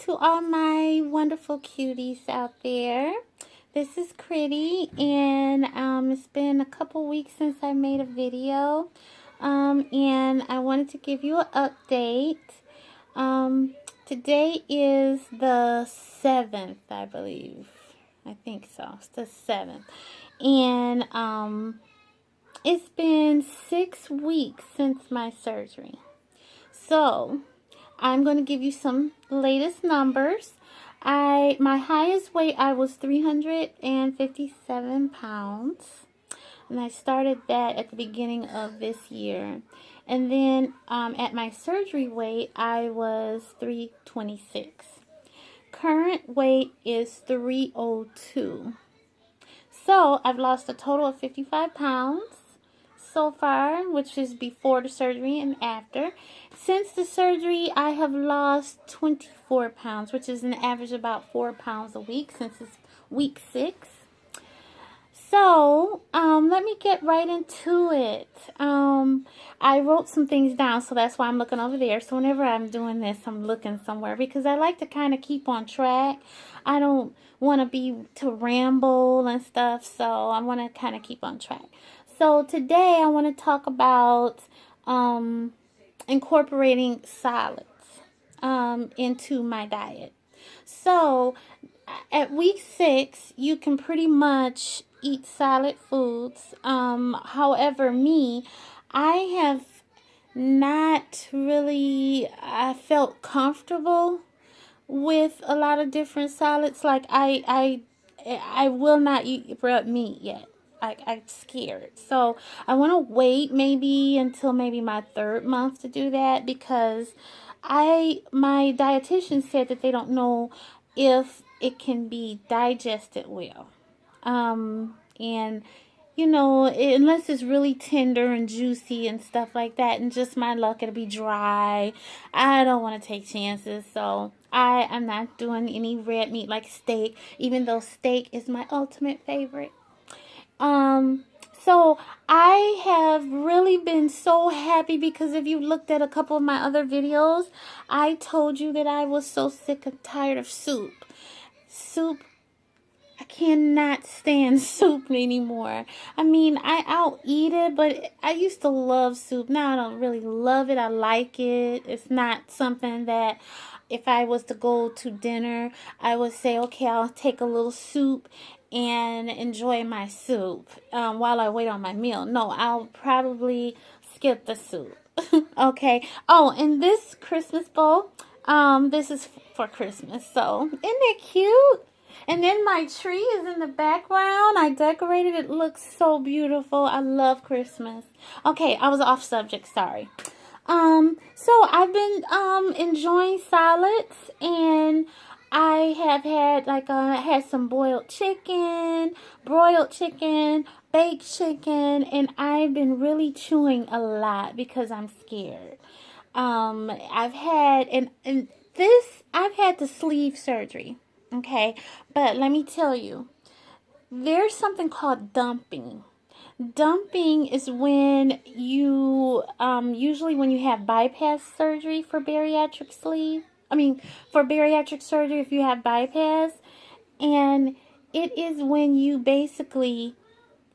to all my wonderful cuties out there. This is Critty, and it's been a couple weeks since I made a video, and I wanted to give you an update. Today is the 7th, I believe. I think so. It's the 7th. And it's been 6 weeks since my surgery. So I'm going to give you some latest numbers. My highest weight, I was 357 pounds. And I started that at the beginning of this year. And then at my surgery weight, I was 326. Current weight is 302. So I've lost a total of 55 pounds so far, which is before the surgery and after. Since the surgery, I have lost 24 pounds, which is an average about 4 pounds a week since it's week 6. So, let me get right into it. I wrote some things down, so that's why I'm looking over there. So whenever I'm doing this, I'm looking somewhere because I like to kind of keep on track. I don't want to be to ramble and stuff, so I want to kind of keep on track. So today I want to talk about incorporating solids into my diet. So at week 6, you can pretty much eat solid foods. However, I have not really felt comfortable with a lot of different solids. Like I will not eat red meat yet. I'm scared. So I want to wait maybe until maybe my 3rd month to do that, because my dietitian said that they don't know if it can be digested well. And you know, unless it's really tender and juicy and stuff like that, and just my luck, it'll be dry. I don't want to take chances, so I am not doing any red meat like steak, even though steak is my ultimate favorite. So I have really been so happy, because if you looked at a couple of my other videos, I told you that I was so sick and tired of soup. I cannot stand soup anymore. I mean, I'll eat it, but I used to love soup. Now I don't really love it. I like it. It's not something that if I was to go to dinner, I would say, okay, I'll take a little soup and enjoy my soup while I wait on my meal. No, I'll probably skip the soup. Okay. Oh, and this Christmas bowl, this is for Christmas. So, isn't it cute? And then my tree is in the background. I decorated it. It looks so beautiful. I love Christmas. Okay, I was off subject. Sorry. So I've been enjoying salads, and I have had I had some boiled chicken, broiled chicken, baked chicken, and I've been really chewing a lot because I'm scared. I've had I've had the sleeve surgery. Okay, but let me tell you, there's something called dumping. Dumping is when you, usually when you have bypass surgery for bariatric sleeve. For bariatric surgery if you have bypass. And it is when you basically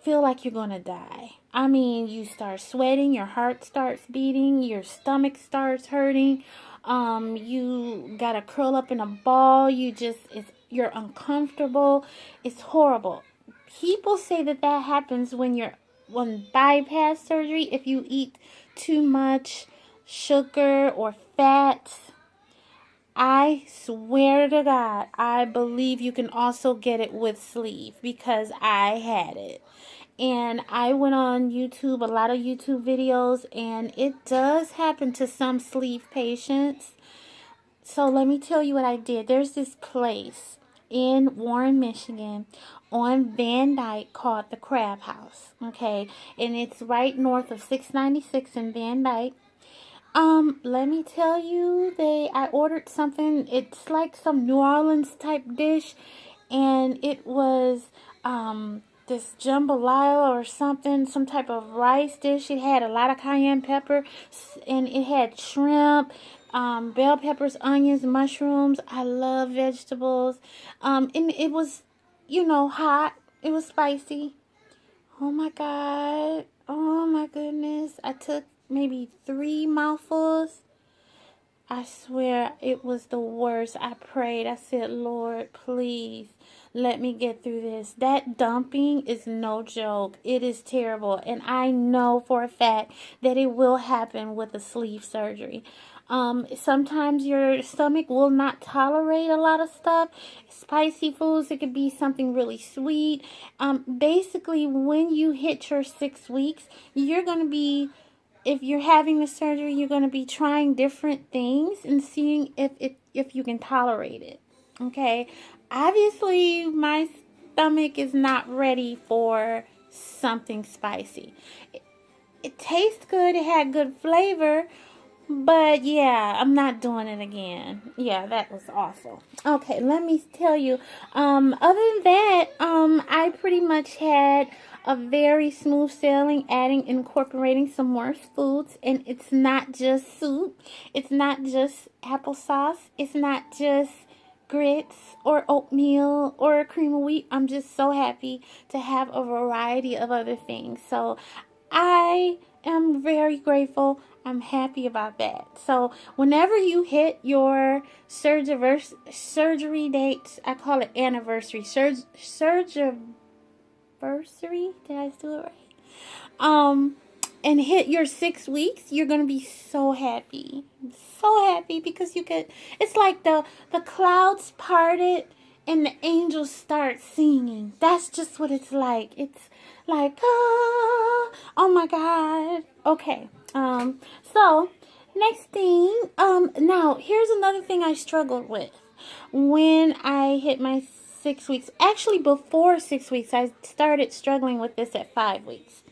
feel like you're going to die. I mean, you start sweating, your heart starts beating, your stomach starts hurting. You gotta curl up in a ball. You're uncomfortable. It's horrible. People say that happens when bypass surgery, if you eat too much sugar or fats. I swear to God, I believe you can also get it with sleeve, because I had it. And I went on YouTube, a lot of YouTube videos, and it does happen to some sleeve patients. So let me tell you what I did. There's this place in Warren, Michigan, on Van Dyke, called the Crab House. Okay, and it's right north of 696 in Van Dyke. Let me tell you, I ordered something. It's like some New Orleans type dish, and it was this jambalaya or something, some type of rice dish. It had a lot of cayenne pepper, and it had shrimp, bell peppers, onions, mushrooms. I love vegetables. And it was, hot. It was spicy. Oh my God. Oh my goodness. I took maybe 3 mouthfuls. I swear it was the worst. I prayed. I said, Lord, please let me get through this. That dumping is no joke. It is terrible. And I know for a fact that it will happen with a sleeve surgery. Sometimes your stomach will not tolerate a lot of stuff. Spicy foods, it could be something really sweet. Basically, when you hit your 6 weeks, you're going to be, if you're having the surgery, you're going to be trying different things and seeing if you can tolerate it. Okay? Obviously, my stomach is not ready for something spicy. It tastes good. It had good flavor. But yeah, I'm not doing it again. Yeah, that was awful. Okay, let me tell you. Other than that, I pretty much had a very smooth sailing, incorporating some more foods, and it's not just soup. It's not just applesauce. It's not just grits or oatmeal or cream of wheat. I'm just so happy to have a variety of other things. So I am very grateful. I'm happy about that. So whenever you hit your surgery dates, I call it anniversary. Surgery. Did I do it right? And hit your 6 weeks, you're gonna be so happy. So happy because it's like the clouds parted and the angels start singing. That's just what it's like. It's like, oh my God. Okay. So next thing, now here's another thing I struggled with when I hit my 6 weeks. Actually, before 6 weeks, I started struggling with this at 5 weeks.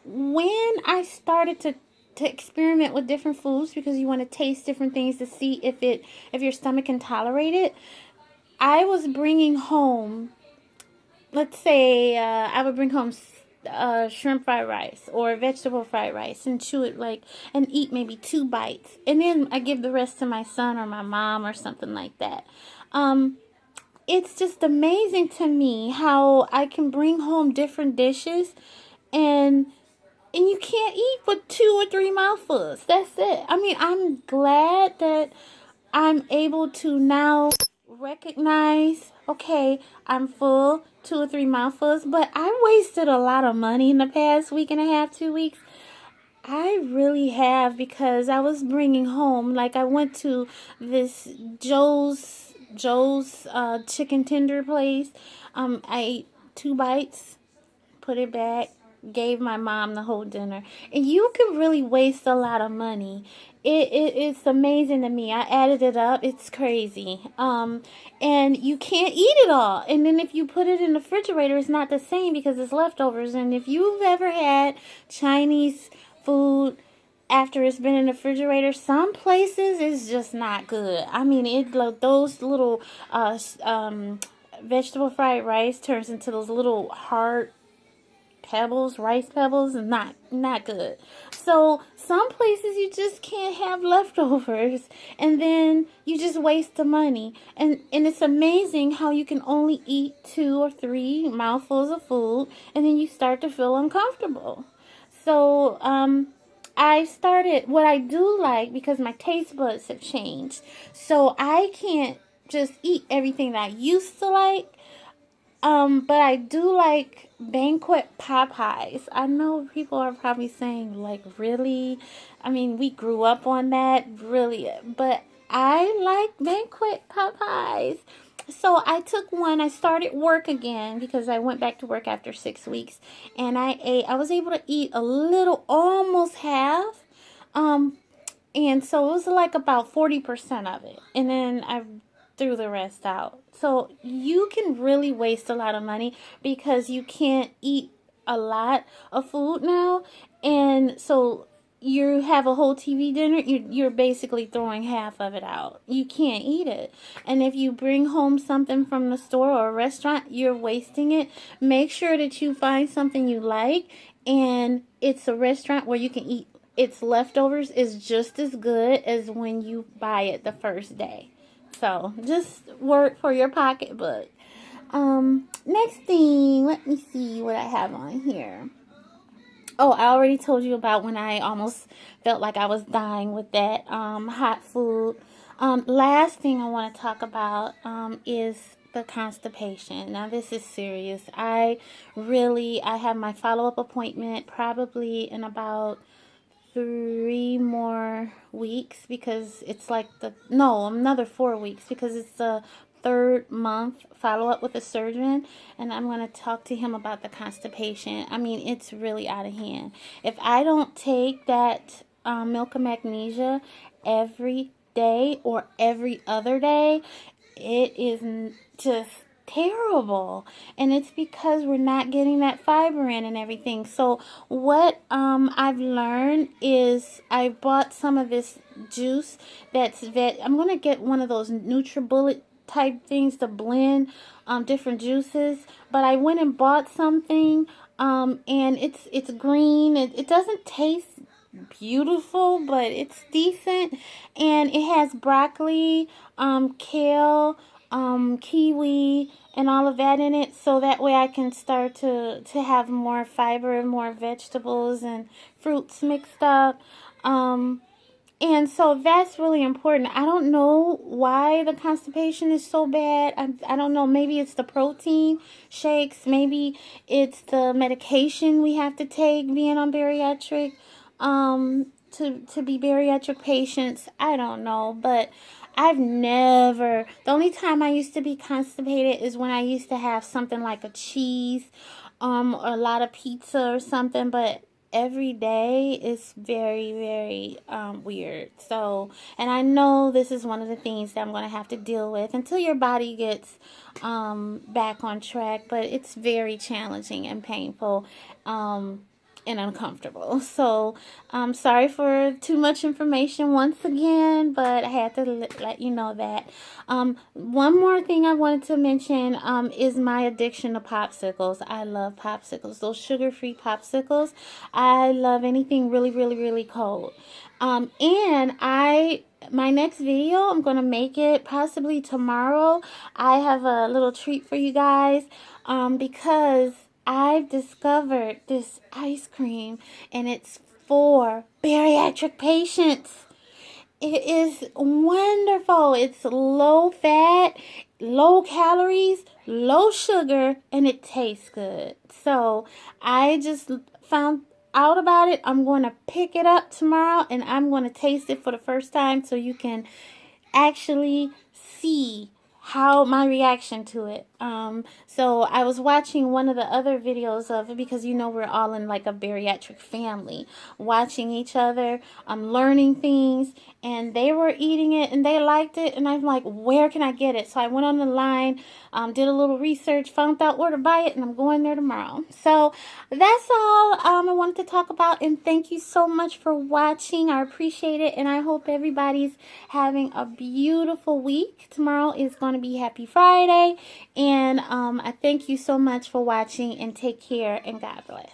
When I started to experiment with different foods, because you want to taste different things to see if your stomach can tolerate it, I was bringing home, let's say, I would bring home shrimp fried rice or vegetable fried rice and chew it and eat maybe 2 bites, and then I give the rest to my son or my mom or something like that. It's just amazing to me how I can bring home different dishes and you can't eat with 2 or 3 mouthfuls. That's it. I mean, I'm glad that I'm able to now recognize, okay, I'm full, 2 or 3 mouthfuls, but I wasted a lot of money in the past week and a half, 2 weeks. I really have, because I was bringing home, I went to this Joe's chicken tender place. I ate 2 bites, put it back, gave my mom the whole dinner. And you can really waste a lot of money. It's amazing to me. I added it up. It's crazy. And you can't eat it all. And then if you put it in the refrigerator, it's not the same because it's leftovers. And if you've ever had Chinese food after it's been in the refrigerator, some places it's just not good. I mean, those little vegetable fried rice turns into those little hard rice pebbles, and not good. So some places you just can't have leftovers, and then you just waste the money. And it's amazing how you can only eat 2 or 3 mouthfuls of food, and then you start to feel uncomfortable. So I started, what I do like, because my taste buds have changed, so I can't just eat everything that I used to like. But I do like banquet Popeyes. I know people are probably saying, really? I mean, we grew up on that, really. But I like banquet Popeyes. So I took one. I started work again because I went back to work after 6 weeks. And I was able to eat a little, almost half. And so it was about 40% of it. And then I threw the rest out. So you can really waste a lot of money because you can't eat a lot of food now. And so you have a whole TV dinner, you're basically throwing half of it out. You can't eat it. And if you bring home something from the store or a restaurant, you're wasting it. Make sure that you find something you like and it's a restaurant where you can eat its leftovers is just as good as when you buy it the first day. So just work for your pocketbook. Next thing, let me see what I have on here. Oh, I already told you about when I almost felt like I was dying with that hot food. Last thing I want to talk about is the constipation. Now, this is serious. I have my follow-up appointment probably in about 3 more weeks, because it's like another 4 weeks, because it's the third month follow-up with a surgeon, and I'm going to talk to him about the constipation. I mean, it's really out of hand. If I don't take that milk of magnesia every day or every other day, it is just terrible, and it's because we're not getting that fiber in and everything. So what I've learned is I bought some of this juice I'm gonna get one of those NutriBullet type things to blend different juices, but I went and bought something and it's green. It doesn't taste beautiful, but it's decent, and it has broccoli, kale, kiwi, and all of that in it, so that way I can start to have more fiber and more vegetables and fruits mixed up. And so that's really important. I don't know why the constipation is so bad. I don't know. Maybe it's the protein shakes. Maybe it's the medication we have to take being on bariatric, to be bariatric patients. I don't know. But the only time I used to be constipated is when I used to have something like a cheese, or a lot of pizza or something. But every day is very, very weird. So, and I know this is one of the things that I'm going to have to deal with until your body gets back on track, but it's very challenging and painful and uncomfortable. So I'm sorry for too much information once again, but I had to let you know that. One more thing I wanted to mention is my addiction to popsicles. I love popsicles, those sugar-free popsicles. I love anything really, really, really cold. And my next video, I'm going to make it possibly tomorrow. I have a little treat for you guys because I've discovered this ice cream, and it's for bariatric patients. It is wonderful. It's low fat, low calories, low sugar, and it tastes good. So I just found out about it. I'm going to pick it up tomorrow, and I'm going to taste it for the first time so you can actually see how my reaction to it. So I was watching one of the other videos of it, because we're all in like a bariatric family, watching each other, learning things, and they were eating it and they liked it, and I'm like, where can I get it? So I went on the line, did a little research, found out where to buy it, and I'm going there tomorrow. So that's all I wanted to talk about, and thank you so much for watching. I appreciate it, and I hope everybody's having a beautiful week. Tomorrow is going to be Happy Friday, and I thank you so much for watching, and take care, and God bless.